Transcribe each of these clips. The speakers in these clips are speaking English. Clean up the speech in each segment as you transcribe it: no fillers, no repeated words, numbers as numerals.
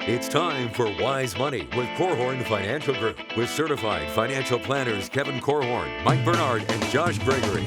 It's time for Wise Money with Korhorn Financial Group with certified financial planners Kevin Korhorn, Mike Bernard, and Josh Gregory.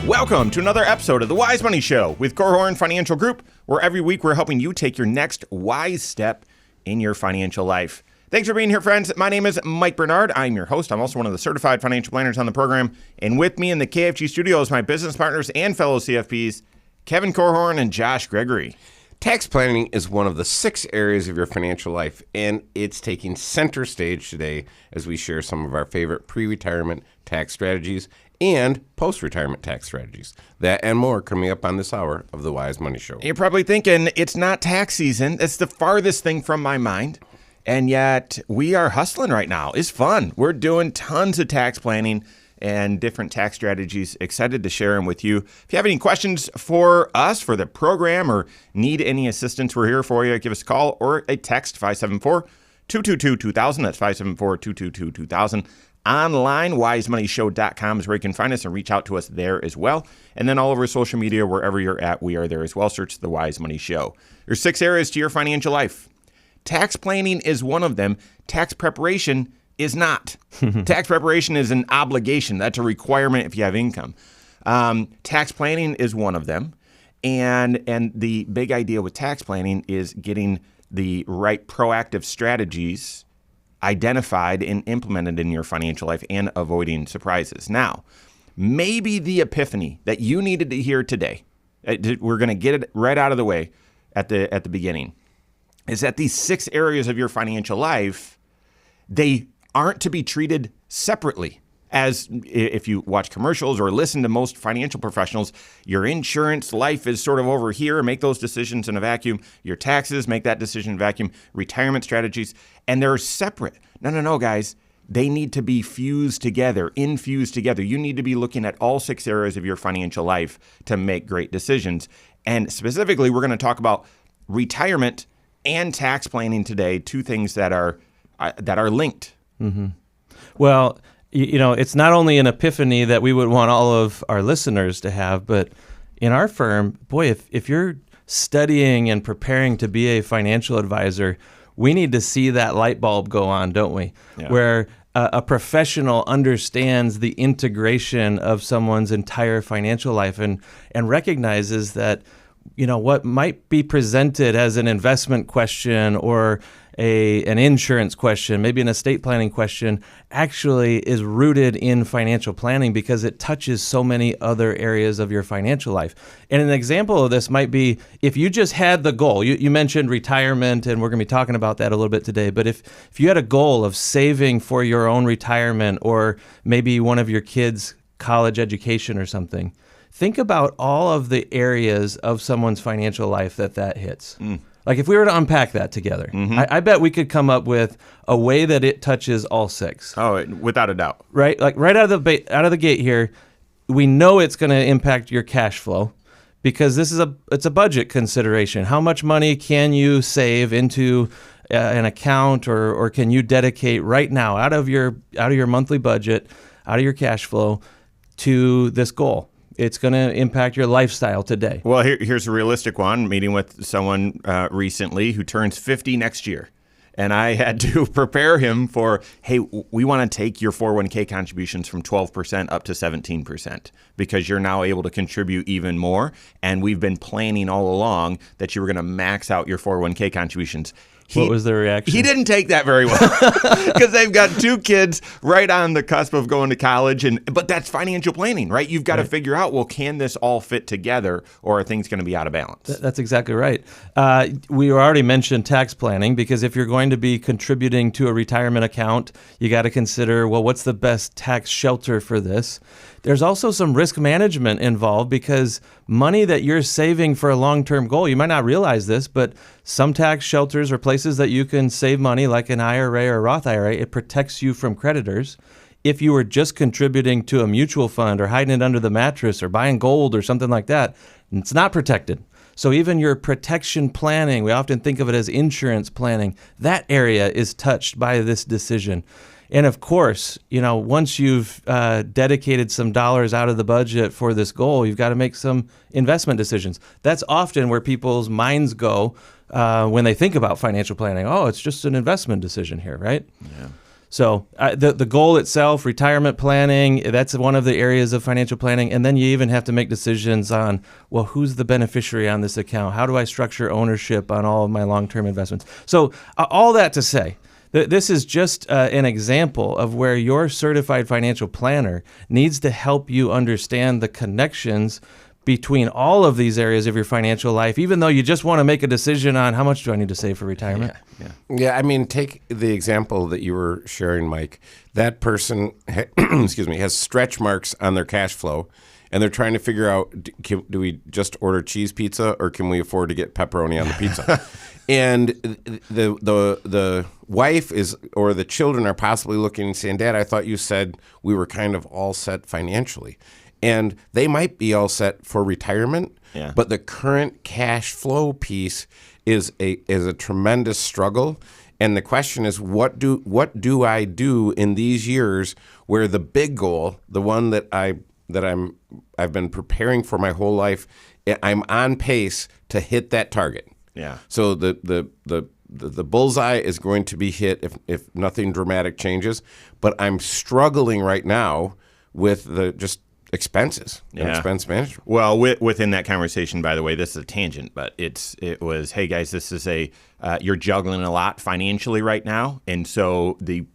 Welcome to another episode of the Wise Money Show with Korhorn Financial Group, where every week we're helping you take your next wise step in your financial life. Thanks for being here, friends. My name is Mike Bernard. I'm your host. I'm also one of the certified financial planners on the program. And with me in the KFG studios, my business partners and fellow CFPs, Kevin Korhorn and Josh Gregory. Tax planning is one of the 6 areas of your financial life, and it's taking center stage today as we share some of our favorite pre-retirement tax strategies and post-retirement tax strategies. That and more coming up on this hour of the Wise Money Show. You're probably thinking, it's not tax season. That's the farthest thing from my mind. And yet, we are hustling right now. It's fun. We're doing tons of tax planning and different tax strategies. Excited to share them with you. If you have any questions for us, for the program, or need any assistance, we're here for you. Give us a call or a text, 574-222-2000. That's 574-222-2000. Online, wisemoneyshow.com is where you can find us and reach out to us there as well. And then all over social media, wherever you're at, we are there as well. Search The Wise Money Show. There's 6 areas to your financial life. Tax planning is one of them. Tax preparation is not. Tax preparation is an obligation. That's a requirement if you have income. Tax planning is one of them. And the big idea with tax planning is getting the right proactive strategies identified and implemented in your financial life and avoiding surprises. Now, maybe the epiphany that you needed to hear today, we're going to get it right out of the way at the beginning, is that these 6 areas of your financial life, they aren't to be treated separately. As if you watch commercials or listen to most financial professionals, your insurance life is sort of over here. Make those decisions in a vacuum. Your taxes, make that decision in a vacuum. Retirement strategies, and they're separate. No, guys. They need to be fused together, infused together. You need to be looking at all 6 areas of your financial life to make great decisions. And specifically, we're going to talk about retirement and tax planning today, 2 things that are linked. Mm-hmm. Well, it's not only an epiphany that we would want all of our listeners to have, but in our firm, boy, if you're studying and preparing to be a financial advisor, we need to see that light bulb go on, don't we? Yeah. Where a professional understands the integration of someone's entire financial life and recognizes that what might be presented as an investment question or an insurance question, maybe an estate planning question, actually is rooted in financial planning because it touches so many other areas of your financial life. And an example of this might be if you just had the goal, you mentioned retirement, and we're going to be talking about that a little bit today, but if you had a goal of saving for your own retirement or maybe one of your kids' college education or something, think about all of the areas of someone's financial life that hits. Like if we were to unpack that together, I bet we could come up with a way that it touches all 6. Oh, without a doubt. Right? Like right out of the gate here, we know it's going to impact your cash flow because it's a budget consideration. How much money can you save into an account or can you dedicate right now out of your monthly budget, out of your cash flow to this goal? It's going to impact your lifestyle today. Well, here's a realistic one. Meeting with someone recently who turns 50 next year. And I had to prepare him for, hey, we want to take your 401k contributions from 12% up to 17% because you're now able to contribute even more. And we've been planning all along that you were going to max out your 401k contributions. What was the reaction? He didn't take that very well because they've got 2 kids right on the cusp of going to college. But that's financial planning, right? You've got to figure out, well, can this all fit together or are things going to be out of balance? That's exactly right. We already mentioned tax planning because if you're going to be contributing to a retirement account, you got to consider, well, what's the best tax shelter for this? There's also some risk management involved because money that you're saving for a long-term goal, you might not realize this, but some tax shelters or places that you can save money like an IRA or a Roth IRA, it protects you from creditors. If you were just contributing to a mutual fund or hiding it under the mattress or buying gold or something like that, it's not protected. So even your protection planning, we often think of it as insurance planning, that area is touched by this decision. And of course, once you've dedicated some dollars out of the budget for this goal, you've got to make some investment decisions. That's often where people's minds go when they think about financial planning. Oh, it's just an investment decision here, right? Yeah. So the goal itself, retirement planning, that's one of the areas of financial planning. And then you even have to make decisions on, well, who's the beneficiary on this account? How do I structure ownership on all of my long-term investments? So all that to say, this is just an example of where your certified financial planner needs to help you understand the connections between all of these areas of your financial life, even though you just want to make a decision on how much do I need to save for retirement. Yeah, I mean, take the example that you were sharing, Mike. That person, has stretch marks on their cash flow, and they're trying to figure out, do we just order cheese pizza, or can we afford to get pepperoni on the pizza? And the wife or the children are possibly looking and saying, Dad, I thought you said we were kind of all set financially. And they might be all set for retirement, but the current cash flow piece is a tremendous struggle. And the question is, what do I do in these years where the big goal, the one that I've been preparing for my whole life, I'm on pace to hit that target. Yeah. So the bullseye is going to be hit if nothing dramatic changes, but I'm struggling right now with the just expenses and expense management. Well, within that conversation, by the way, this is a tangent, but it was, hey guys, this is you're juggling a lot financially right now, and so the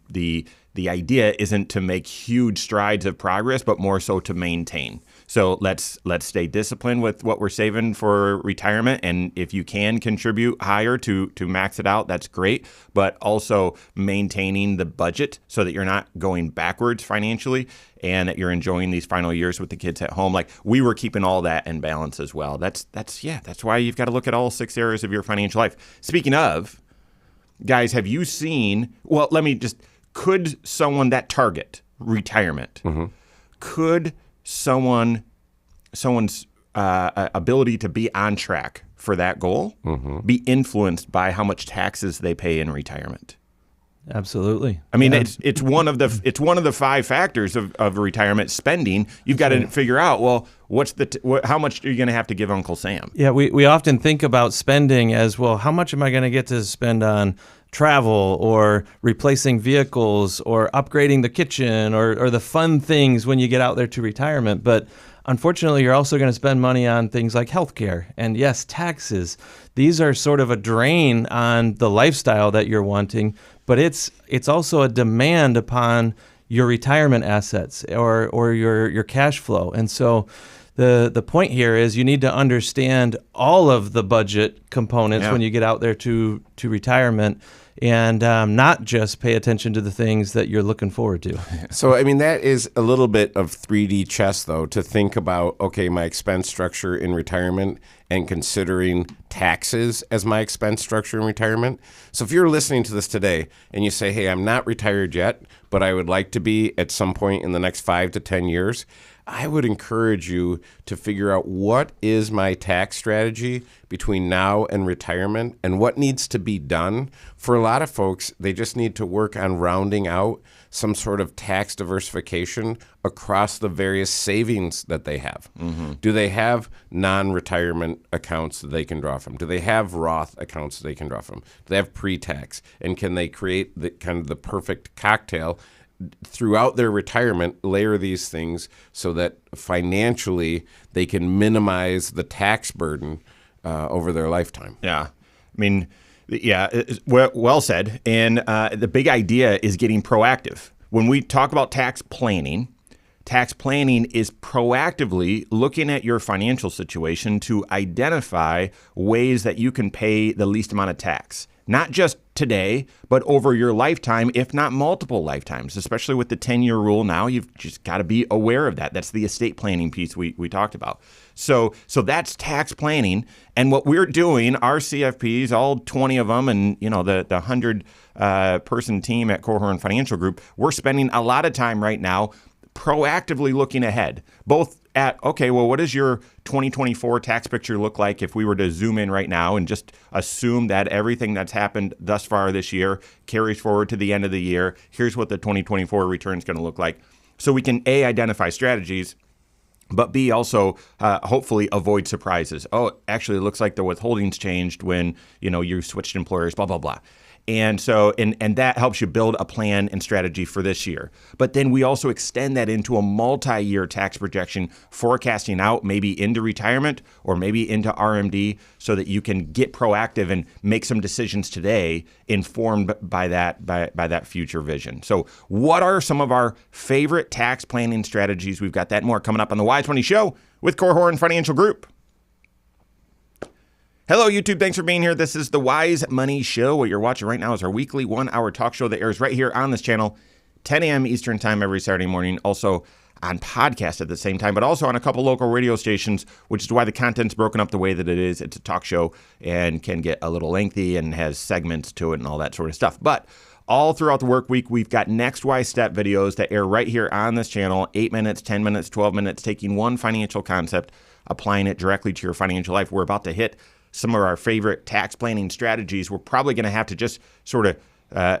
idea isn't to make huge strides of progress, but more so to maintain. So let's stay disciplined with what we're saving for retirement, and if you can contribute higher to max it out, that's great. But also maintaining the budget so that you're not going backwards financially, and that you're enjoying these final years with the kids at home. Like we were keeping all that in balance as well. That's why you've got to look at all 6 areas of your financial life. Speaking of, guys, have you seen? Well, could someone that target retirement? Mm-hmm. Could someone's ability to be on track for that goal be influenced by how much taxes they pay in retirement? Absolutely. I mean, it's one of the 5 factors of retirement spending. You've got to figure out, well, how much are you going to have to give Uncle Sam? Yeah, we often think about spending as, well, how much am I going to get to spend on travel or replacing vehicles or upgrading the kitchen or the fun things when you get out there to retirement. But unfortunately, you're also going to spend money on things like healthcare and, yes, taxes. These are sort of a drain on the lifestyle that you're wanting, but it's also a demand upon your retirement assets or your cash flow. And so the point here is you need to understand all of the budget components when you get out there to retirement, and not just pay attention to the things that you're looking forward to. So, I mean, that is a little bit of 3D chess, though, to think about, okay, my expense structure in retirement and considering taxes as my expense structure in retirement. So if you're listening to this today and you say, hey, I'm not retired yet, but I would like to be at some point in the next 5 to 10 years, I would encourage you to figure out what is my tax strategy between now and retirement and what needs to be done. For a lot of folks, they just need to work on rounding out some sort of tax diversification across the various savings that they have. Mm-hmm. Do they have non-retirement accounts that they can draw from? Do they have Roth accounts that they can draw from? Do they have pre-tax? And can they create the perfect cocktail throughout their retirement, layer these things so that financially they can minimize the tax burden over their lifetime? Yeah. I mean, well said. And the big idea is getting proactive. When we talk about tax planning is proactively looking at your financial situation to identify ways that you can pay the least amount of tax. Not just today, but over your lifetime, if not multiple lifetimes, especially with the 10-year rule now. You've just got to be aware of that. That's the estate planning piece we talked about. So that's tax planning. And what we're doing, our CFPs, all 20 of them, and the 100 person team at Korhorn Financial Group, we're spending a lot of time right now proactively looking ahead, both at, okay, well, what does your 2024 tax picture look like if we were to zoom in right now and just assume that everything that's happened thus far this year carries forward to the end of the year? Here's what the 2024 return is going to look like. So we can A, identify strategies, but B, also hopefully avoid surprises. Oh, actually, it looks like the withholdings changed when, you switched employers, blah, blah, blah. And so, and that helps you build a plan and strategy for this year. But then we also extend that into a multi-year tax projection, forecasting out maybe into retirement or maybe into RMD, so that you can get proactive and make some decisions today informed by that future vision. So what are some of our favorite tax planning strategies? We've got that and more coming up on the Wise Money Show with Korhorn Financial Group. Hello, YouTube. Thanks for being here. This is the Wise Money Show. What you're watching right now is our weekly 1-hour talk show that airs right here on this channel, 10 a.m. Eastern Time every Saturday morning. Also on podcast at the same time, but also on a couple local radio stations, which is why the content's broken up the way that it is. It's a talk show and can get a little lengthy and has segments to it and all that sort of stuff. But all throughout the work week, we've got Next Wise Step videos that air right here on this channel, 8 minutes, 10 minutes, 12 minutes, taking one financial concept, applying it directly to your financial life. We're about to hit some of our favorite tax planning strategies. We're probably going to have to just sort of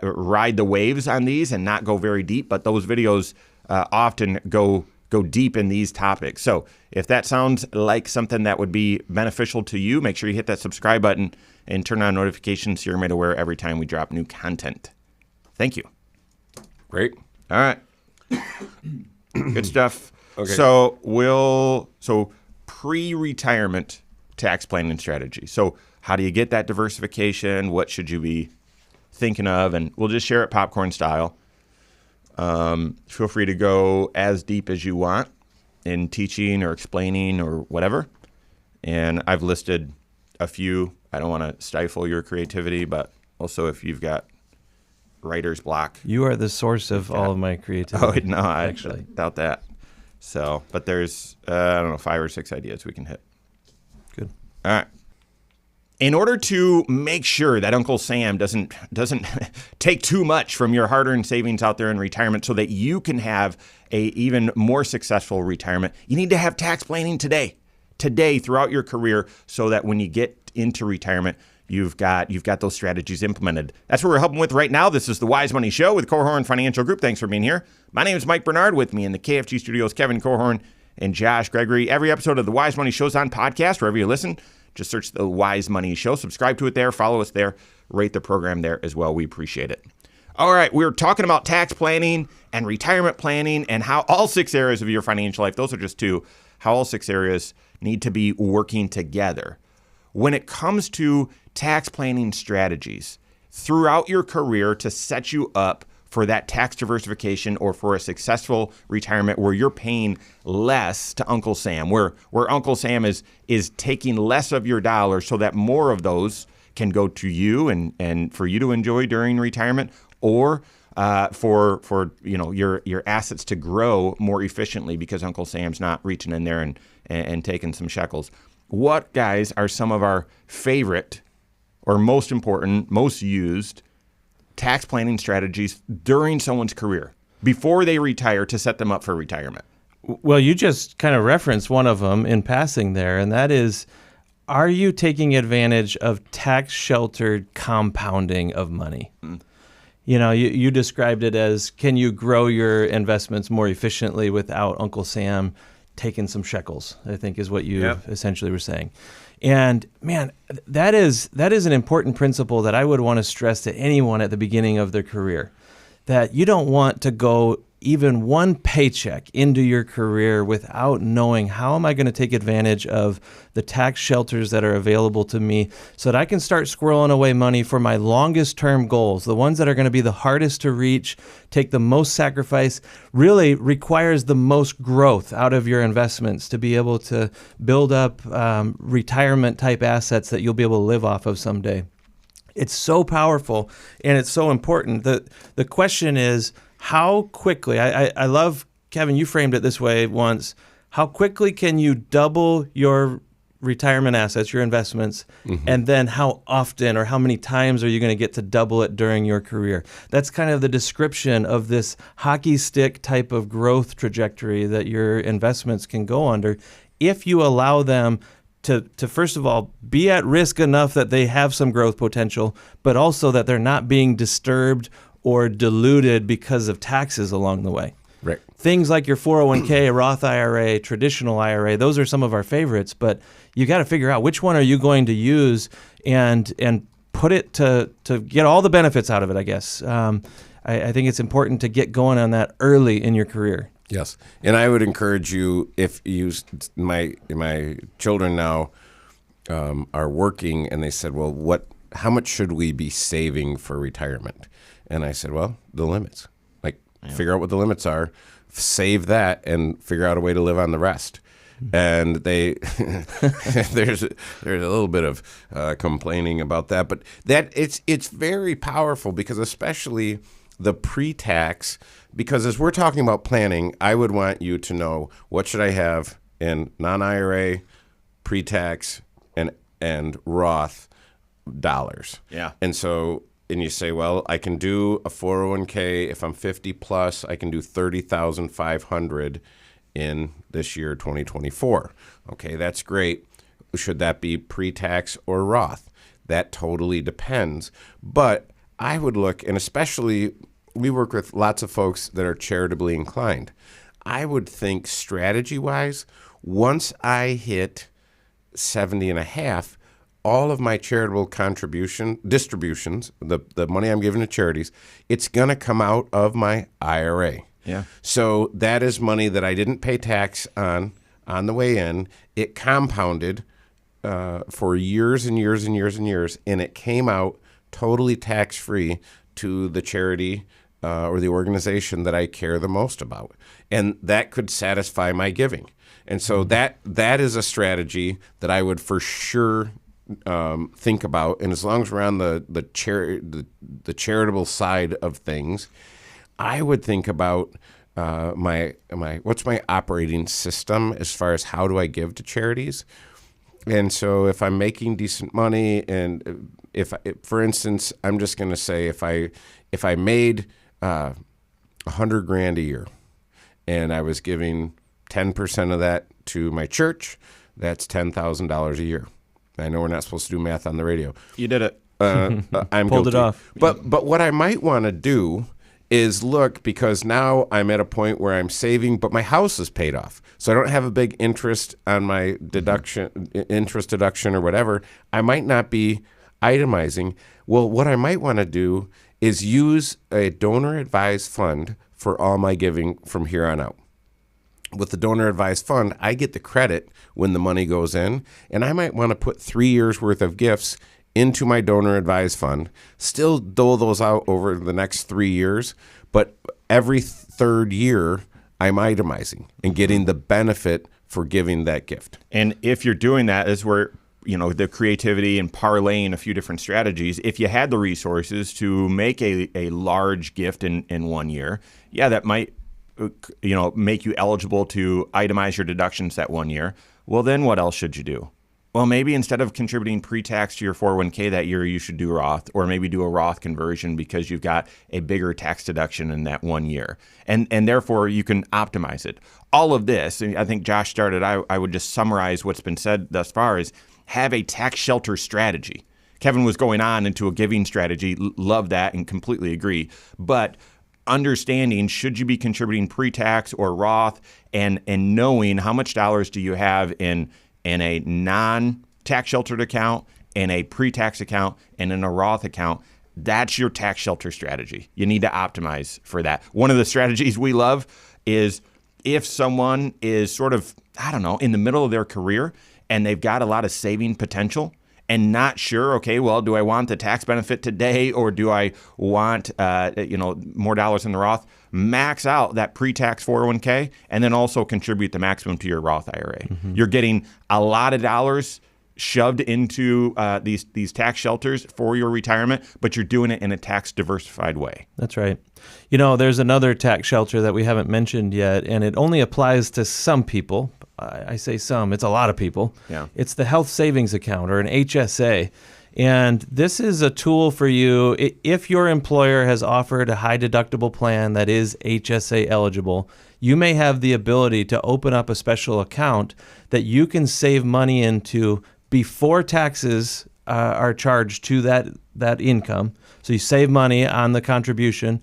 ride the waves on these and not go very deep, but those videos often go deep in these topics. So if that sounds like something that would be beneficial to you, make sure you hit that subscribe button and turn on notifications so you're made aware every time we drop new content. Thank you. Great. All right. Good stuff. Okay. So pre-retirement tax planning strategy. So how do you get that diversification? What should you be thinking of? And we'll just share it popcorn style. Feel free to go as deep as you want in teaching or explaining or whatever. And I've listed a few. I don't want to stifle your creativity, but also if you've got writer's block. You are the source of all of my creativity. Oh, no, I actually doubt that. So, but there's, 5 or 6 ideas we can hit. Good. All right. In order to make sure that Uncle Sam doesn't take too much from your hard-earned savings out there in retirement so that you can have a even more successful retirement, you need to have tax planning today throughout your career so that when you get into retirement, you've got those strategies implemented. That's what we're helping with right now. This is the Wise Money Show with Korhorn Financial Group. Thanks for being here. My name is Mike Bernard. With me in the KFG studios, Kevin Korhorn and Josh Gregory. Every episode of the Wise Money Show's on podcast, wherever you listen. Just search the Wise Money Show. Subscribe to it there. Follow us there. Rate the program there as well. We appreciate it. All right. We're talking about tax planning and retirement planning and how all 6 areas of your financial life, those are just 2, how all 6 areas need to be working together. When it comes to tax planning strategies throughout your career to set you up for that tax diversification or for a successful retirement where you're paying less to Uncle Sam, where Uncle Sam is taking less of your dollars so that more of those can go to you and for you to enjoy during retirement, or for your assets to grow more efficiently because Uncle Sam's not reaching in there and taking some shekels. What, guys, are some of our favorite or most important, most used tax planning strategies during someone's career before they retire to set them up for retirement? Well, you just kind of referenced one of them in passing there, and that is, are you taking advantage of tax-sheltered compounding of money? You know, you described it as, can you grow your investments more efficiently without Uncle Sam taking some shekels, I think is what you essentially were saying. And man, that is an important principle that I would want to stress to anyone at the beginning of their career, that you don't want to go even one paycheck into your career without knowing, how am I going to take advantage of the tax shelters that are available to me so that I can start squirreling away money for my longest term goals, the ones that are going to be the hardest to reach, take the most sacrifice, really requires the most growth out of your investments to be able to build up retirement type assets that you'll be able to live off of someday. It's so powerful and it's so important. The question is, how quickly, I love, Kevin, you framed it this way once, how quickly can you double your retirement assets, your investments, and then how often or how many times are you going to get to double it during your career? That's kind of the description of this hockey stick type of growth trajectory that your investments can go under if you allow them to first of all, be at risk enough that they have some growth potential, but also that they're not being disturbed or diluted because of taxes along the way. Right. Things like your 401k, a Roth IRA, traditional IRA, those are some of our favorites, but you got to figure out which one are you going to use and put it to get all the benefits out of it, I guess. I think it's important to get going on that early in your career. Yes, and I would encourage you, if you, my children now are working, and they said, well, how much should we be saving for retirement? And I said, well, the limits. Figure out what the limits are, save that, and figure out a way to live on the rest. And they there's a little bit of complaining about that, but that it's very powerful, because especially the pre-tax, because as we're talking about planning, I would want you to know, what should I have in non-IRA, pre-tax, and Roth dollars. Yeah. And you say, well, I can do a 401k if I'm 50 plus. I can do $30,500 in this year, 2024. Okay, that's great. Should that be pre-tax or Roth? That totally depends. But I would look, and especially we work with lots of folks that are charitably inclined. I would think strategy-wise, once I hit 70 and a half, all of my charitable distributions, the money I'm giving to charities, it's going to come out of my IRA. Yeah. So that is money that I didn't pay tax on the way in. It compounded for years and years and years and years, and it came out totally tax-free to the charity or the organization that I care the most about. And that could satisfy my giving. And so that is a strategy that I would for sure think about. And as long as we're on the charitable side of things, I would think about what's my operating system as far as how do I give to charities. And so if I'm making decent money, and if for instance, I'm just going to say if I made $100,000 a year, and I was giving 10% of that to my church, that's $10,000 a year. I know we're not supposed to do math on the radio. You did it. I'm Pulled guilty. it off. But what I might want to do is look, because now I'm at a point where I'm saving, but my house is paid off. So I don't have a big interest on my interest deduction or whatever. I might not be itemizing. Well, what I might want to do is use a donor-advised fund for all my giving from here on out. With the donor-advised fund, I get the credit when the money goes in, and I might want to put 3 years' worth of gifts into my donor-advised fund, still dole those out over the next 3 years, but every third year, I'm itemizing and getting the benefit for giving that gift. And if you're doing that, is where the creativity and parlaying a few different strategies. If you had the resources to make a large gift in 1 year, yeah, that might make you eligible to itemize your deductions that 1 year. Well, then what else should you do? Well, maybe instead of contributing pre-tax to your 401k that year, you should do Roth, or maybe do a Roth conversion because you've got a bigger tax deduction in that 1 year. And therefore, you can optimize it. All of this, and I think Josh started, I would just summarize what's been said thus far, is have a tax shelter strategy. Kevin was going on into a giving strategy. Love that and completely agree. But understanding, should you be contributing pre-tax or Roth, and knowing how much dollars do you have in a non-tax sheltered account, in a pre-tax account, and in a Roth account, that's your tax shelter strategy. You need to optimize for that. One of the strategies we love is if someone is sort of, in the middle of their career and they've got a lot of saving potential and not sure, okay, well, do I want the tax benefit today, or do I want more dollars in the Roth? Max out that pre-tax 401k and then also contribute the maximum to your Roth IRA. Mm-hmm. You're getting a lot of dollars shoved into these tax shelters for your retirement, but you're doing it in a tax diversified way. That's right. You know, there's another tax shelter that we haven't mentioned yet, and it only applies to some people. I say some, it's a lot of people. Yeah. It's the health savings account, or an HSA. And this is a tool for you if your employer has offered a high deductible plan that is HSA eligible. You may have the ability to open up a special account that you can save money into before taxes are charged to that income. So you save money on the contribution.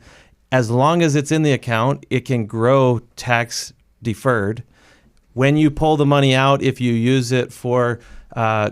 As long as it's in the account, it can grow tax deferred. When you pull the money out, if you use it for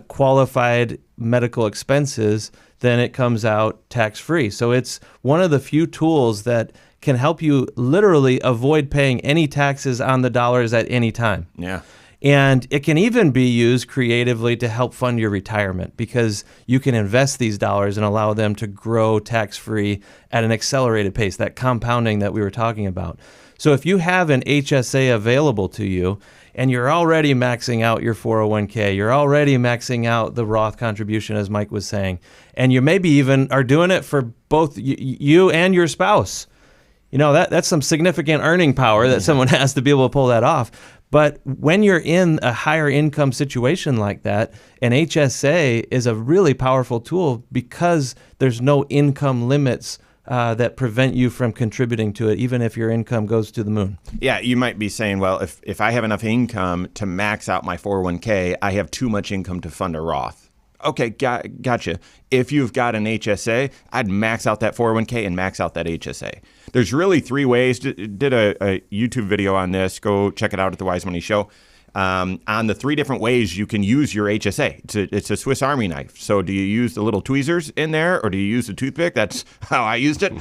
qualified medical expenses, then it comes out tax-free. So it's one of the few tools that can help you literally avoid paying any taxes on the dollars at any time. Yeah. And it can even be used creatively to help fund your retirement, because you can invest these dollars and allow them to grow tax-free at an accelerated pace, that compounding that we were talking about. So if you have an HSA available to you and you're already maxing out your 401k, you're already maxing out the Roth contribution, as Mike was saying, and you maybe even are doing it for both you and your spouse, you know, that's some significant earning power that someone has to be able to pull that off. But when you're in a higher income situation like that, an HSA is a really powerful tool because there's no income limits that prevent you from contributing to it, even if your income goes to the moon. Yeah, you might be saying, well, if I have enough income to max out my 401k, I have too much income to fund a Roth. Okay, gotcha. If you've got an HSA, I'd max out that 401k and max out that HSA. There's really three ways. Did a YouTube video on this. Go check it out at the Wise Money Show. On the three different ways you can use your HSA. It's a Swiss Army knife. So do you use the little tweezers in there, or do you use the toothpick? That's how I used it.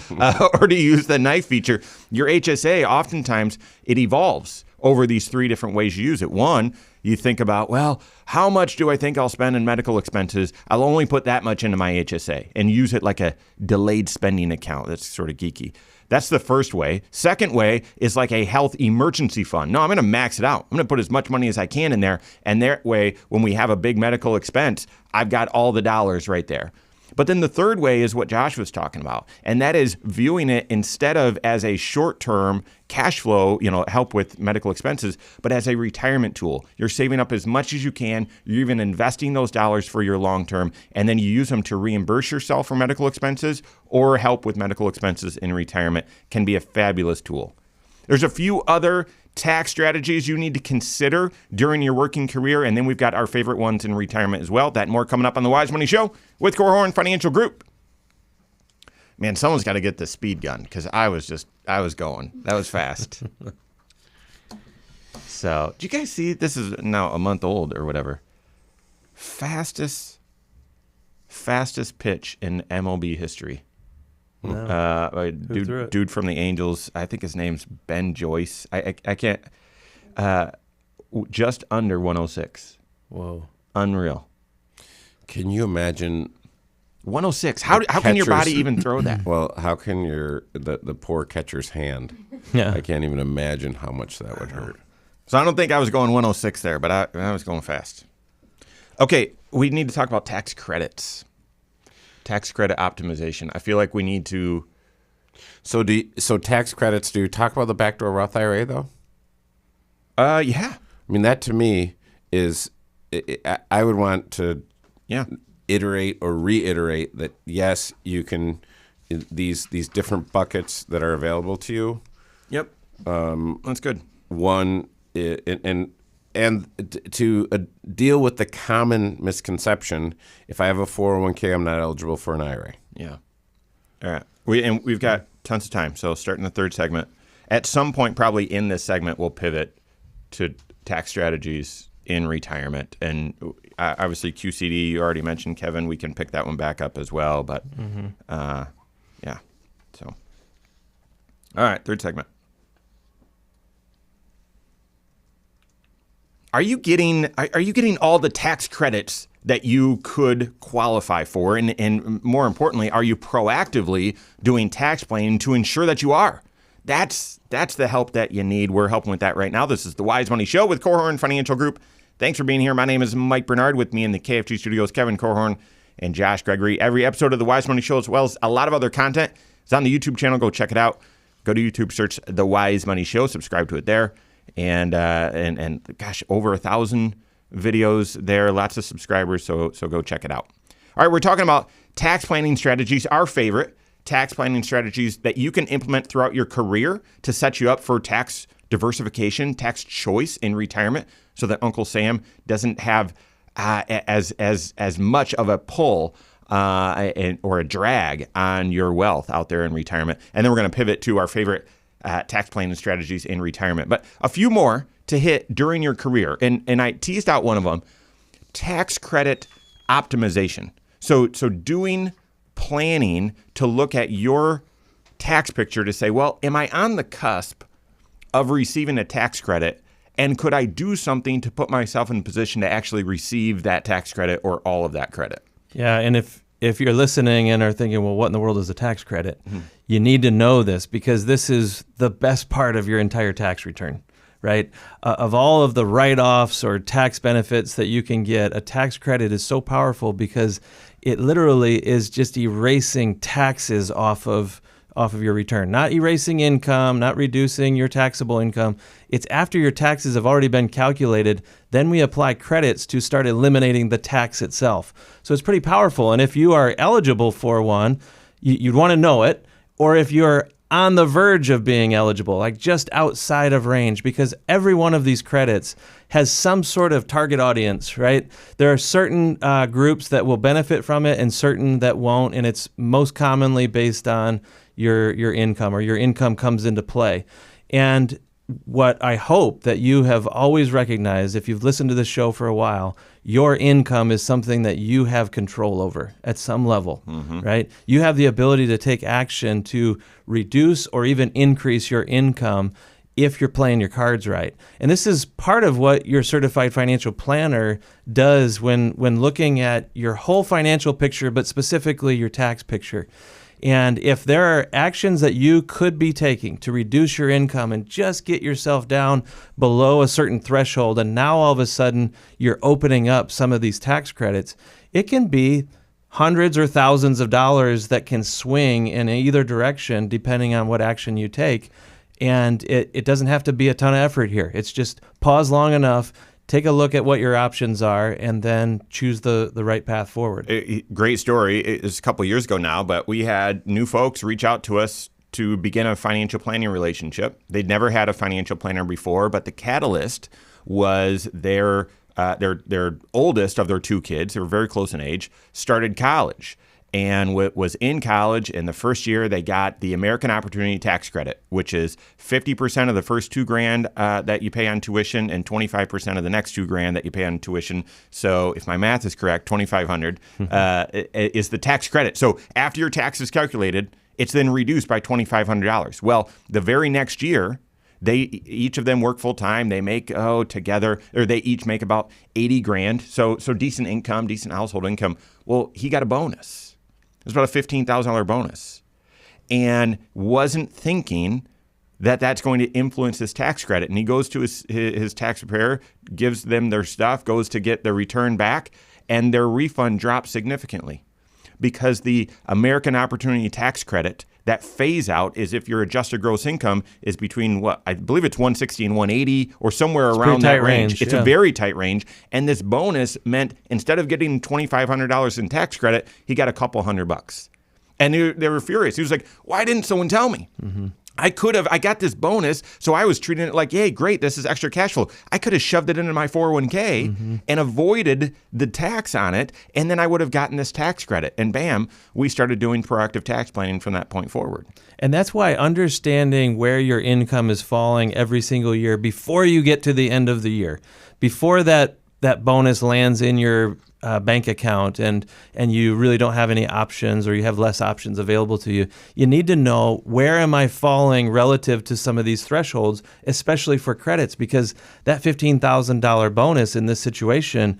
Or do you use the knife feature? Your HSA, oftentimes, it evolves over these three different ways you use it. One, you think about, well, how much do I think I'll spend in medical expenses? I'll only put that much into my HSA and use it like a delayed spending account. That's sort of geeky. That's the first way. Second way is like a health emergency fund. No, I'm going to max it out. I'm going to put as much money as I can in there. And that way, when we have a big medical expense, I've got all the dollars right there. But then the third way is what Josh was talking about, and that is viewing it instead of as a short-term cash flow, help with medical expenses, but as a retirement tool. You're saving up as much as you can. You're even investing those dollars for your long-term, and then you use them to reimburse yourself for medical expenses or help with medical expenses in retirement. Can be a fabulous tool. There's a few other tax strategies you need to consider during your working career, and then we've got our favorite ones in retirement as well. That and more coming up on the Wise Money Show with Korhorn Financial Group. Man, someone's got to get the speed gun, because I was going. That was fast. So, did you guys see, this is now a month old or whatever, fastest pitch in MLB history. No. Dude from the Angels. I think his name's Ben Joyce. I can't. Just under 106. Whoa. Unreal. Can you imagine 106? How can your body even throw that? Well, how can the poor catcher's hand? Yeah. I can't even imagine how much that would hurt. So I don't think I was going 106 there, but I was going fast. Okay, we need to talk about tax credits. Tax credit optimization. I feel like we need to. So tax credits. Do you talk about the backdoor Roth IRA though? Yeah. I mean, that to me is. I would want to. Yeah. Iterate or reiterate that yes, you can. These different buckets that are available to you. Yep. That's good. One and to deal with the common misconception, if I have a 401k, I'm not eligible for an IRA. Yeah. All right. We've got tons of time, so starting the third segment. At some point, probably in this segment, we'll pivot to tax strategies in retirement. And obviously, QCD, you already mentioned, Kevin. We can pick that one back up as well. But, yeah. So, all right, third segment. Are you getting all the tax credits that you could qualify for? And more importantly, are you proactively doing tax planning to ensure that you are? That's the help that you need. We're helping with that right now. This is the Wise Money Show with Korhorn Financial Group. Thanks for being here. My name is Mike Bernard. With me in the KFG studios, Kevin Korhorn and Josh Gregory. Every episode of the Wise Money Show, as well as a lot of other content, is on the YouTube channel. Go check it out. Go to YouTube, search The Wise Money Show, subscribe to it there. And gosh, over 1,000 videos there, lots of subscribers, so go check it out. All right, we're talking about tax planning strategies, our favorite tax planning strategies that you can implement throughout your career to set you up for tax diversification, tax choice in retirement, so that Uncle Sam doesn't have as much of a pull or a drag on your wealth out there in retirement. And then we're going to pivot to our favorite tax planning strategies in retirement. But a few more to hit during your career. And I teased out one of them, tax credit optimization. So doing planning to look at your tax picture to say, well, am I on the cusp of receiving a tax credit? And could I do something to put myself in a position to actually receive that tax credit or all of that credit? Yeah, and if you're listening and are thinking, well, what in the world is a tax credit? You need to know this because this is the best part of your entire tax return, right? Of all of the write-offs or tax benefits that you can get, a tax credit is so powerful because it literally is just erasing taxes off of your return, not erasing income, not reducing your taxable income. It's after your taxes have already been calculated, then we apply credits to start eliminating the tax itself. So it's pretty powerful. And if you are eligible for one, you'd want to know it, or if you're on the verge of being eligible, like just outside of range, because every one of these credits has some sort of target audience, right? There are certain groups that will benefit from it and certain that won't, and it's most commonly based on your income, or your income comes into play. And what I hope that you have always recognized, if you've listened to this show for a while, your income is something that you have control over at some level, right? You have the ability to take action to reduce or even increase your income if you're playing your cards right. And this is part of what your certified financial planner does when looking at your whole financial picture, but specifically your tax picture. And if there are actions that you could be taking to reduce your income and just get yourself down below a certain threshold, and now all of a sudden you're opening up some of these tax credits, it can be hundreds or thousands of dollars that can swing in either direction depending on what action you take. And it doesn't have to be a ton of effort here. It's just pause long enough, take a look at what your options are, and then choose the right path forward. Great story. It was a couple years ago now, but we had new folks reach out to us to begin a financial planning relationship. They'd never had a financial planner before, but the catalyst was their oldest of their two kids, they were very close in age, started college. And was in college, in the first year, they got the American Opportunity Tax Credit, which is 50% of the first $2,000 that you pay on tuition and 25% of the next $2,000 that you pay on tuition. So if my math is correct, $2,500 is the tax credit. So after your tax is calculated, it's then reduced by $2,500. Well, the very next year, each of them work full time. They make together, or they each make about $80,000. So decent income, decent household income. Well, he got a bonus. It was about a $15,000 bonus, and wasn't thinking that that's going to influence his tax credit. And he goes to his tax preparer, gives them their stuff, goes to get their return back, and their refund drops significantly because the American Opportunity Tax Credit, that phase out is if your adjusted gross income is between I believe it's 160 and 180 or somewhere around that range. It's a very tight range. And this bonus meant instead of getting $2,500 in tax credit, he got a couple $100. And they were furious. He was like, why didn't someone tell me? I got this bonus, so I was treating it like, yay, great, this is extra cash flow. I could have shoved it into my 401k and avoided the tax on it, and then I would have gotten this tax credit. And bam, we started doing proactive tax planning from that point forward. And that's why understanding where your income is falling every single year before you get to the end of the year, before that bonus lands in your bank account and you really don't have any options, or you have less options available to you, you need to know, where am I falling relative to some of these thresholds, especially for credits, because that $15,000 bonus in this situation,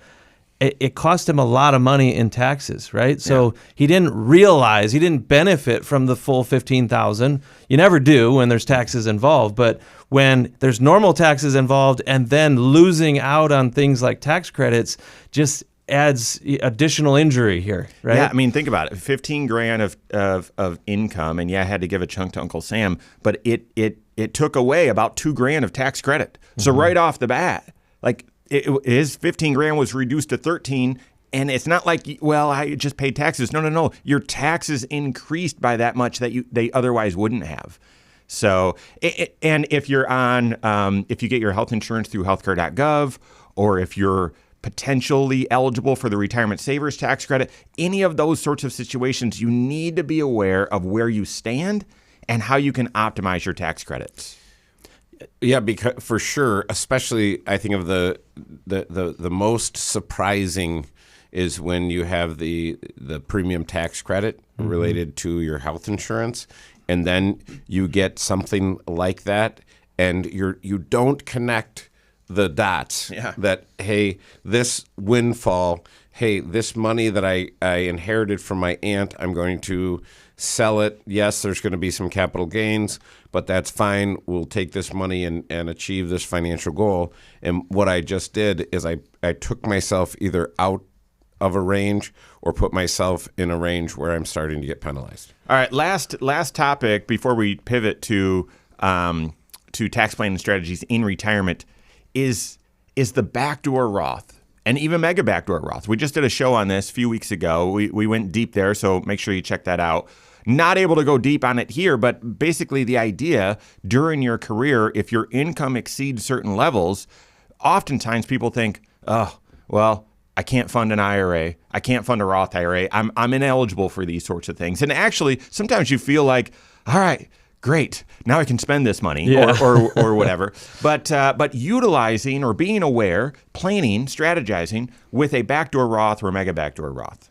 it cost him a lot of money in taxes, right? So he didn't benefit from the full $15,000. You never do when there's taxes involved, but when there's normal taxes involved and then losing out on things like tax credits just adds additional injury here, right? Yeah, I mean, think about it. 15 grand of income, and I had to give a chunk to Uncle Sam, but it took away about 2 grand of tax credit. So right off the bat, like his 15 grand was reduced to 13, and it's not like, well, I just paid taxes. No. Your taxes increased by that much that they otherwise wouldn't have. So, and if you're on, if you get your health insurance through healthcare.gov, or if you're potentially eligible for the retirement savers tax credit, any of those sorts of situations, you need to be aware of where you stand and how you can optimize your tax credits. Yeah, because for sure, especially I think of the most surprising is when you have the premium tax credit related to your health insurance, and then you get something like that, and you don't connect the dots that, hey, this windfall, hey, this money that I inherited from my aunt, I'm going to sell it. Yes, there's going to be some capital gains, but that's fine. We'll take this money and achieve this financial goal. And what I just did is I took myself either out of a range or put myself in a range where I'm starting to get penalized. All right, last topic before we pivot to tax planning strategies in retirement is the backdoor Roth. And even mega backdoor Roth. We just did a show on this a few weeks ago. We went deep there, so make sure you check that out. Not able to go deep on it here, but basically the idea during your career, if your income exceeds certain levels, oftentimes people think, oh, well, I can't fund an IRA. I can't fund a Roth IRA. I'm ineligible for these sorts of things. And actually, sometimes you feel like, all right, great, now I can spend this money or whatever. But utilizing or being aware, planning, strategizing with a backdoor Roth or a mega backdoor Roth.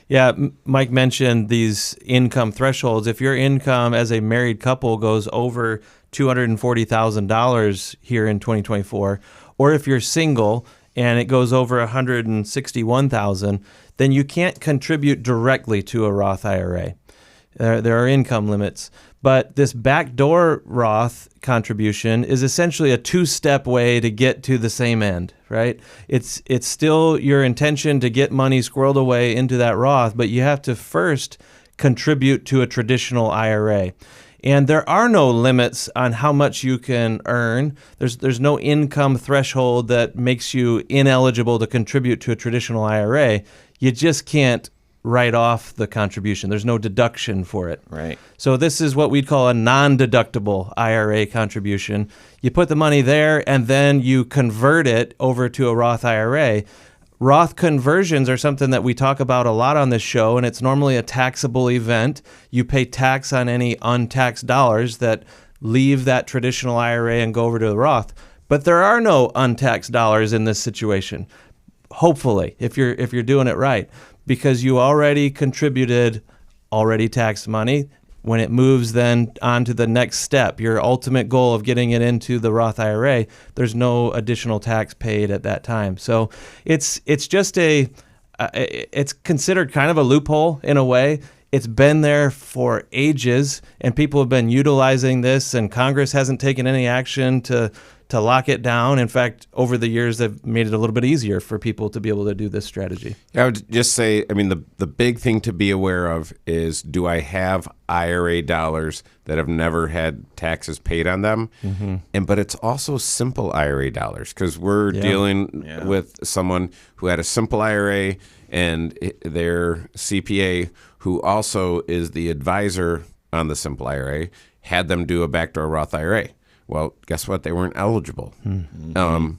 Yeah, Mike mentioned these income thresholds. If your income as a married couple goes over $240,000 here in 2024, or if you're single and it goes over $161,000, then you can't contribute directly to a Roth IRA. There are income limits. But this backdoor Roth contribution is essentially a two-step way to get to the same end, right? It's still your intention to get money squirreled away into that Roth, but you have to first contribute to a traditional IRA. And there are no limits on how much you can earn. There's no income threshold that makes you ineligible to contribute to a traditional IRA. You just can't write off the contribution. There's no deduction for it. Right. So this is what we'd call a non-deductible IRA contribution. You put the money there and then you convert it over to a Roth IRA. Roth conversions are something that we talk about a lot on this show, and it's normally a taxable event. You pay tax on any untaxed dollars that leave that traditional IRA and go over to the Roth. But there are no untaxed dollars in this situation. Hopefully, if you're doing it right, because you already contributed already taxed money. When it moves then on to the next step, your ultimate goal of getting it into the Roth IRA, there's no additional tax paid at that time. So it's just it's considered kind of a loophole in a way. It's been there for ages, and people have been utilizing this, and Congress hasn't taken any action to lock it down. In fact, over the years, they've made it a little bit easier for people to be able to do this strategy. I would just say, I mean, the big thing to be aware of is, do I have IRA dollars that have never had taxes paid on them? Mm-hmm. But it's also simple IRA dollars, because we're dealing with someone who had a simple IRA and their CPA, who also is the advisor on the simple IRA, had them do a backdoor Roth IRA. Well, guess what? They weren't eligible. Mm-hmm.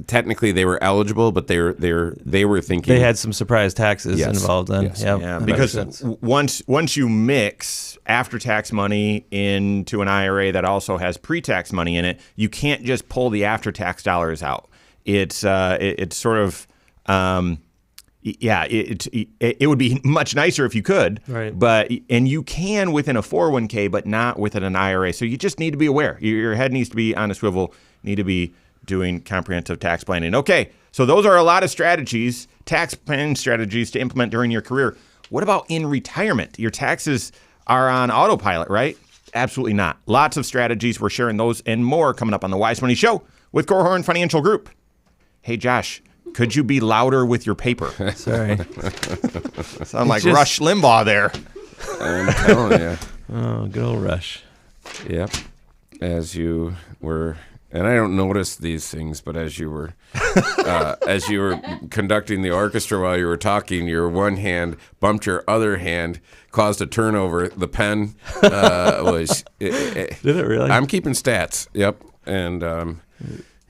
Technically, they were eligible, but they were thinking they had some surprise taxes involved. Then, yeah, because once you mix after-tax money into an IRA that also has pre-tax money in it, you can't just pull the after-tax dollars out. It's sort of it would be much nicer if you could, right? And you can within a 401k, but not within an IRA. So you just need to be aware. Your head needs to be on a swivel. Need to be doing comprehensive tax planning. Okay, So those are a lot of strategies, tax planning strategies to implement during your career. What about in retirement? Your taxes are on autopilot, right? Absolutely not. Lots of strategies. We're sharing those and more coming up on the Wise Money Show with Korhorn Financial Group. Hey, Josh, could you be louder with your paper? Sorry. Sound like Rush Limbaugh there. I'm telling you. Oh, good old Rush. Yep. As you were, and I don't notice these things, but as you were conducting the orchestra while you were talking, your one hand bumped your other hand, caused a turnover. The pen was. Did it really? I'm keeping stats. Yep. And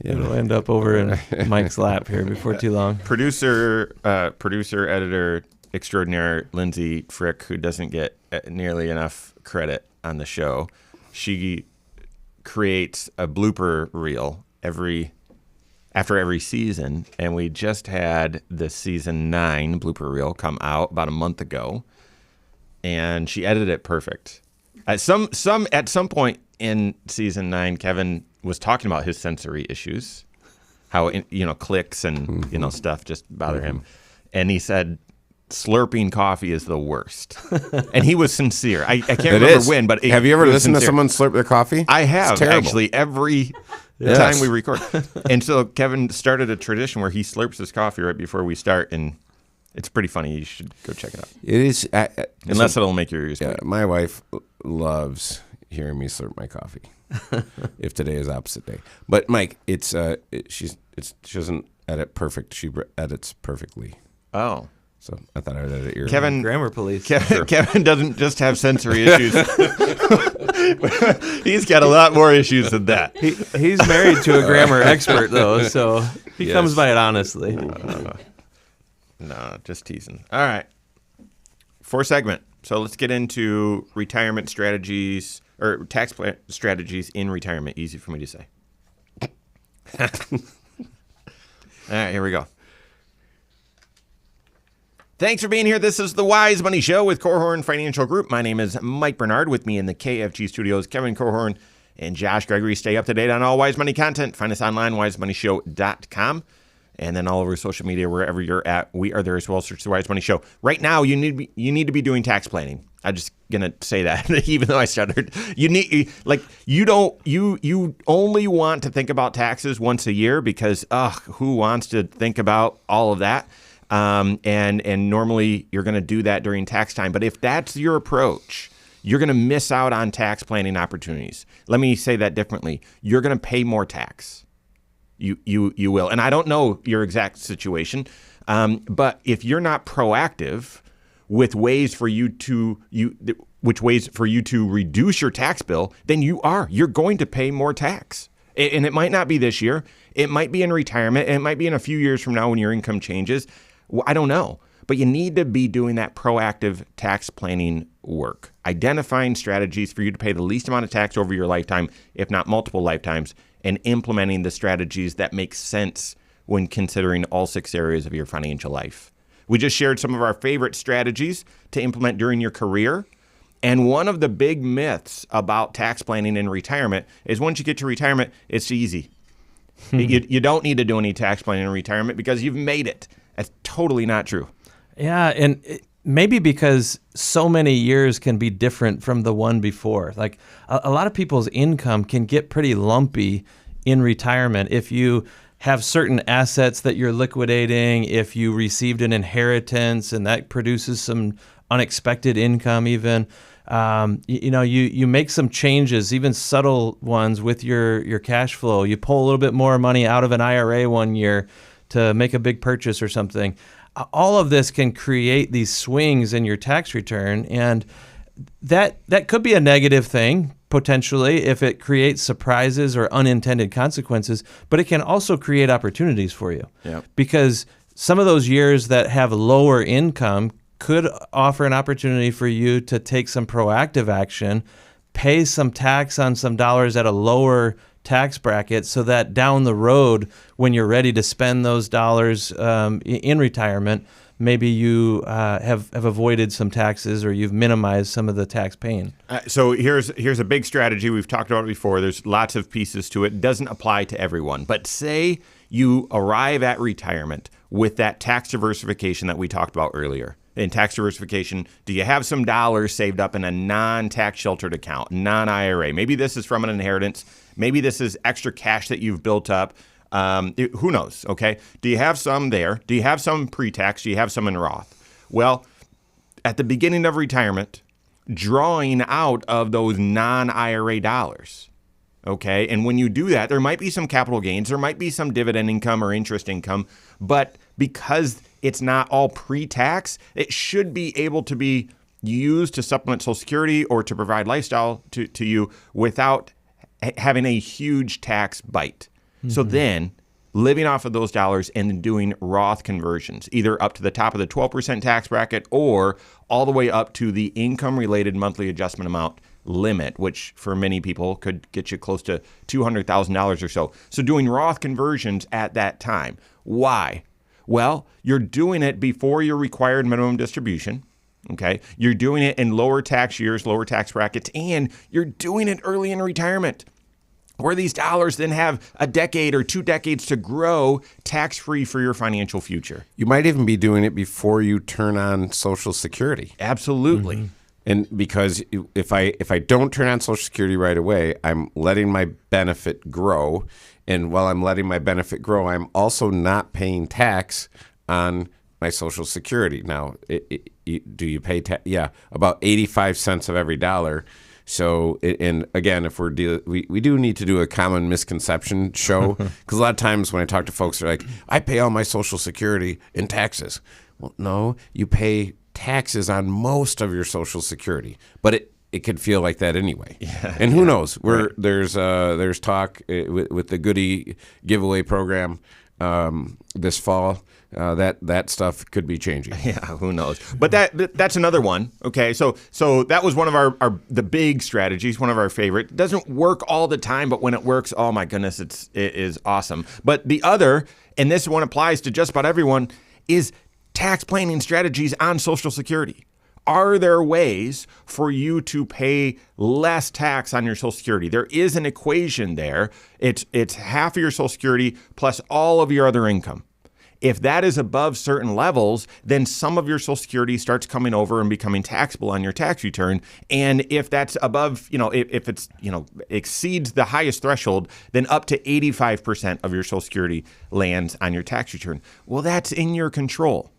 It'll end up over in Mike's lap here before too long. Producer, editor extraordinaire Lindsay Frick, who doesn't get nearly enough credit on the show, she creates a blooper reel after every season, and we just had the season 9 blooper reel come out about a month ago, and she edited it perfect. At some point in season 9, Kevin was talking about his sensory issues, how clicks and stuff just bother him, and he said slurping coffee is the worst. And he was sincere. I can't remember when, but have you ever listened to sincere. someone slurp their coffee? I have, It's terrible. actually, every time we record. And so Kevin started a tradition where he slurps his coffee right before we start, and it's pretty funny. You should go check it out. It is. Unless it'll make your ears bleed. My wife loves hearing me slurp my coffee. If today is opposite day, but Mike, she doesn't edit perfect. She edits perfectly. Oh. So I thought I'd edit your Kevin, Grammar police. Kevin doesn't just have sensory issues. He's got a lot more issues than that. He's married to a grammar expert, though, so he comes by it honestly. No, just teasing. All right. 4th segment. So let's get into retirement strategies or tax plan strategies in retirement. Easy for me to say. All right, here we go. Thanks for being here. This is the Wise Money Show with Korhorn Financial Group. My name is Mike Bernard. With me in the KFG studios, Kevin Korhorn and Josh Gregory. Stay up to date on all Wise Money content. Find us online, wisemoneyshow.com. And then all over social media, wherever you're at, we are there as well. Search the Wise Money Show. Right now, you need to be doing tax planning. I'm just gonna say that, even though I stuttered. You only want to think about taxes once a year because who wants to think about all of that? And normally you're gonna do that during tax time. But if that's your approach, you're gonna miss out on tax planning opportunities. Let me say that differently. You're gonna pay more tax. You will. And I don't know your exact situation, but if you're not proactive with ways for you to reduce your tax bill, then you're going to pay more tax. And it might not be this year. It might be in retirement. It might be in a few years from now when your income changes. I don't know. But you need to be doing that proactive tax planning work, identifying strategies for you to pay the least amount of tax over your lifetime, if not multiple lifetimes, and implementing the strategies that make sense when considering all 6 areas of your financial life. We just shared some of our favorite strategies to implement during your career. And one of the big myths about tax planning in retirement is once you get to retirement, it's easy. You don't need to do any tax planning in retirement because you've made it. That's totally not true. Yeah, and maybe because so many years can be different from the one before. Like a lot of people's income can get pretty lumpy in retirement if you have certain assets that you're liquidating, if you received an inheritance and that produces some unexpected income even. You make some changes, even subtle ones with your cash flow. You pull a little bit more money out of an IRA one year to make a big purchase or something. All of this can create these swings in your tax return, and that could be a negative thing potentially if it creates surprises or unintended consequences, but it can also create opportunities for you. Yep. Because some of those years that have lower income could offer an opportunity for you to take some proactive action, pay some tax on some dollars at a lower tax bracket so that down the road, when you're ready to spend those dollars in retirement, maybe you have avoided some taxes or you've minimized some of the tax pain. So here's a big strategy. We've talked about it before. There's lots of pieces to it. It doesn't apply to everyone. But say you arrive at retirement with that tax diversification that we talked about earlier. In tax diversification, do you have some dollars saved up in a non-tax sheltered account, non-IRA? Maybe this is from an inheritance. Maybe this is extra cash that you've built up. Who knows, okay? Do you have some there? Do you have some pre-tax? Do you have some in Roth? Well, at the beginning of retirement, drawing out of those non-IRA dollars, okay? And when you do that, there might be some capital gains. There might be some dividend income or interest income. But because it's not all pre-tax, it should be able to be used to supplement Social Security or to provide lifestyle to you without having a huge tax bite. Mm-hmm. So then living off of those dollars and then doing Roth conversions, either up to the top of the 12% tax bracket or all the way up to the income-related monthly adjustment amount limit, which for many people could get you close to $200,000 or so. So doing Roth conversions at that time. Why? Well, you're doing it before your required minimum distribution, okay? You're doing it in lower tax years, lower tax brackets, and you're doing it early in retirement, where these dollars then have a decade or 2 decades to grow tax-free for your financial future. You might even be doing it before you turn on Social Security. Absolutely. Mm-hmm. And because if I don't turn on Social Security right away, I'm letting my benefit grow. And while I'm letting my benefit grow, I'm also not paying tax on my Social Security. Now, do you pay tax? Yeah, about 85 cents of every dollar. So, and again, if we do need to do a common misconception show, because a lot of times when I talk to folks, they're like, I pay all my Social Security in taxes. Well, no, you pay taxes on most of your Social Security, but it could feel like that anyway. Yeah, and who knows? There's talk with the Goody giveaway program this fall. That stuff could be changing. Yeah, who knows? But that's another one. Okay, so that was one of the big strategies, one of our favorite. It doesn't work all the time, but when it works, oh my goodness, it is awesome. But the other, and this one applies to just about everyone, is tax planning strategies on Social Security. Are there ways for you to pay less tax on your Social Security? There is an equation there. It's half of your Social Security plus all of your other income. If that is above certain levels, then some of your Social Security starts coming over and becoming taxable on your tax return. And if that's above, if it's, exceeds the highest threshold, then up to 85% of your Social Security lands on your tax return. Well, that's in your control,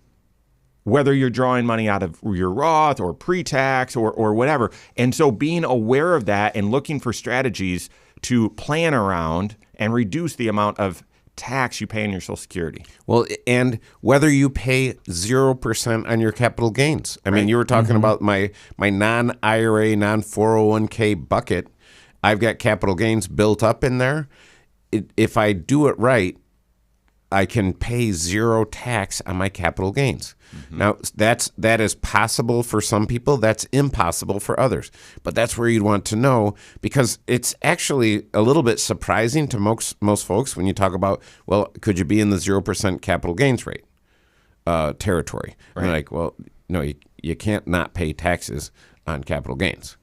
whether you're drawing money out of your Roth or pre-tax or whatever. And so being aware of that and looking for strategies to plan around and reduce the amount of tax you pay on your Social Security. Well, and whether you pay 0% on your capital gains. I mean, you were talking about my non-IRA, non-401k bucket. I've got capital gains built up in there. If I do it right, I can pay 0 tax on my capital gains. Mm-hmm. Now, that is possible for some people. That's impossible for others. But that's where you'd want to know, because it's actually a little bit surprising to most folks when you talk about, well, could you be in the 0% capital gains rate territory? Right. And they're like, well, no, you can't not pay taxes on capital gains.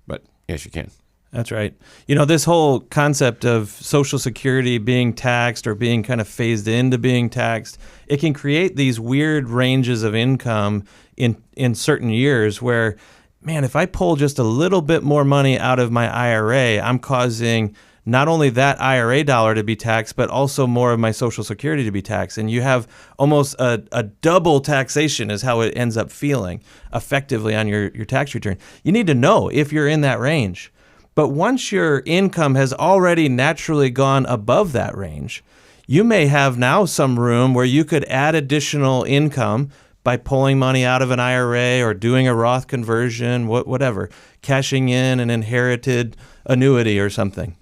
But yes, you can. That's right. This whole concept of Social Security being taxed or being kind of phased into being taxed, it can create these weird ranges of income in certain years where, man, if I pull just a little bit more money out of my IRA, I'm causing not only that IRA dollar to be taxed, but also more of my Social Security to be taxed. And you have almost a double taxation is how it ends up feeling effectively on your tax return. You need to know if you're in that range. But once your income has already naturally gone above that range, you may have now some room where you could add additional income by pulling money out of an IRA or doing a Roth conversion, whatever, cashing in an inherited annuity or something.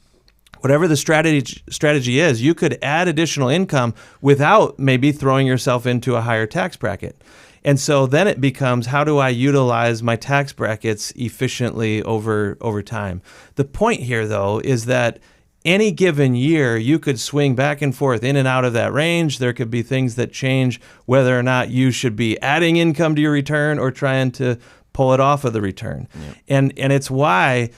Whatever the strategy is, you could add additional income without maybe throwing yourself into a higher tax bracket. And so then it becomes, how do I utilize my tax brackets efficiently over time? The point here, though, is that any given year, you could swing back and forth in and out of that range. There could be things that change whether or not you should be adding income to your return or trying to pull it off of the return. Yeah. And it's why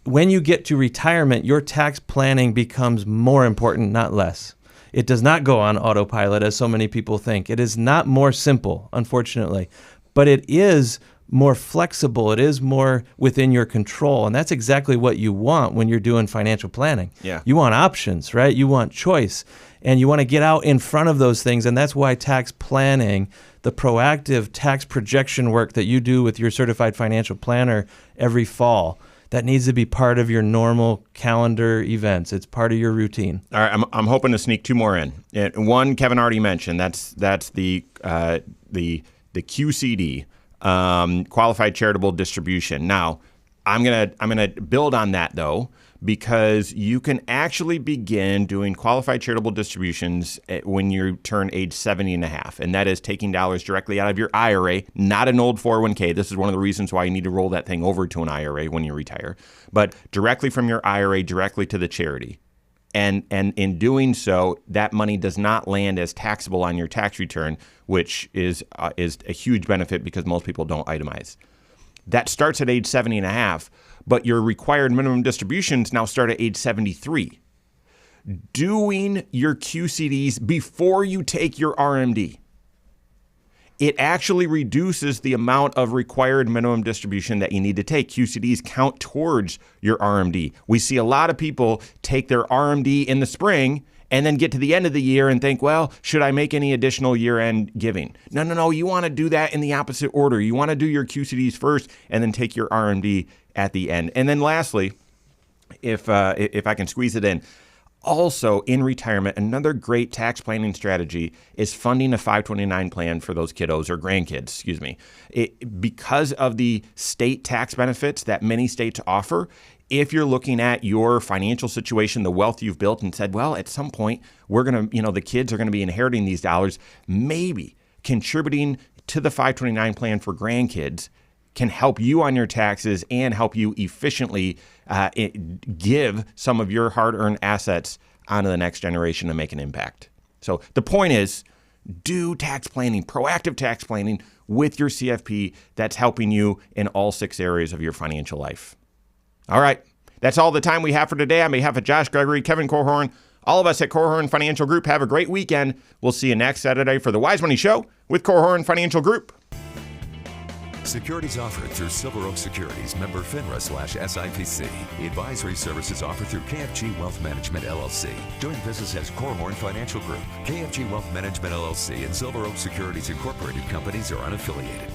when you get to retirement, your tax planning becomes more important, not less. It does not go on autopilot, as so many people think. It is not more simple, unfortunately, but it is more flexible. It is more within your control. And that's exactly what you want when you're doing financial planning. Yeah. You want options, right? You want choice. And you want to get out in front of those things. And that's why tax planning, the proactive tax projection work that you do with your certified financial planner every fall, that needs to be part of your normal calendar events. It's part of your routine. All right, I'm hoping to sneak two more in. One, Kevin already mentioned. That's the QCD, qualified charitable distribution. Now, I'm gonna build on that though, because you can actually begin doing qualified charitable distributions when you turn age 70 and a half. And that is taking dollars directly out of your IRA, not an old 401k. This is one of the reasons why you need to roll that thing over to an IRA when you retire, but directly from your IRA, directly to the charity. And in doing so, that money does not land as taxable on your tax return, which is a huge benefit because most people don't itemize. That starts at age 70 and a half, but your required minimum distributions now start at age 73. Doing your QCDs before you take your RMD, it actually reduces the amount of required minimum distribution that you need to take. QCDs count towards your RMD. We see a lot of people take their RMD in the spring and then get to the end of the year and think, well, should I make any additional year-end giving? No. You want to do that in the opposite order. You want to do your QCDs first and then take your RMD at the end. And then lastly, if I can squeeze it in, also in retirement, another great tax planning strategy is funding a 529 plan for those kiddos or grandkids, because of the state tax benefits that many states offer. If you're looking at your financial situation, the wealth you've built, and said, well, at some point, we're going to, the kids are going to be inheriting these dollars, maybe contributing to the 529 plan for grandkids can help you on your taxes and help you efficiently give some of your hard-earned assets onto the next generation to make an impact. So the point is, do tax planning, proactive tax planning with your CFP that's helping you in all 6 areas of your financial life. All right, that's all the time we have for today. On behalf of Josh Gregory, Kevin Korhorn, all of us at Korhorn Financial Group, have a great weekend. We'll see you next Saturday for the Wise Money Show with Korhorn Financial Group. Securities offered through Silver Oak Securities, member FINRA/SIPC. Advisory services offered through KFG Wealth Management, LLC. Doing business as Korhorn Financial Group. KFG Wealth Management, LLC and Silver Oak Securities Incorporated companies are unaffiliated.